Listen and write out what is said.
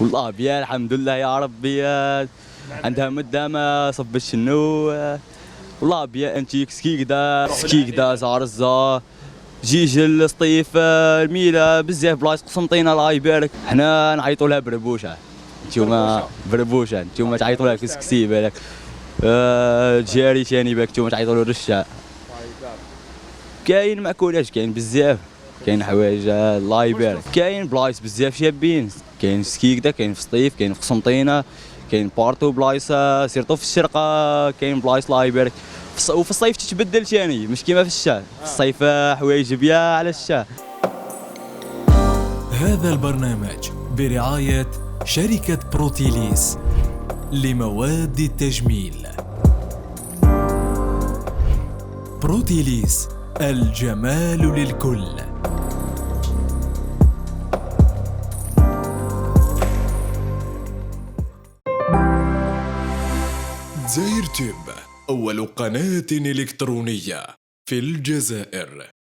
والله بيا الحمد لله يا ربي. عندها مدة ما صب الشنو. والله بيا انتيك سكيك دا زارزة جيجل سطيف الميلة بزاف بلايص قسنطينة الله يبارك. حنا نعيطوا لها بربوشة، نتوما بربوشة نتوما تعيطوا لها كسكسي بالك. جاري ثاني بالك نتوما تعيطوا له رشة. كاين ماكولاش كاين بزاف، كاين حوايج الله يبارك، كاين بلايص بزاف شابين، كاين سكيكدا كاين في سطيف كاين في قسنطينة كاين بارتو بلايص سيرتو في الشرقة كاين بلايص الله يبارك. وفي الصيف تتبدل ثاني مش كيما في الشتاء، في الصيف حوايج بيا على الشتاء. هذا البرنامج برعاية شركة بروتيليس لمواد التجميل. بروتيليس الجمال للكل. زاير تيب، أول قناة إلكترونية في الجزائر.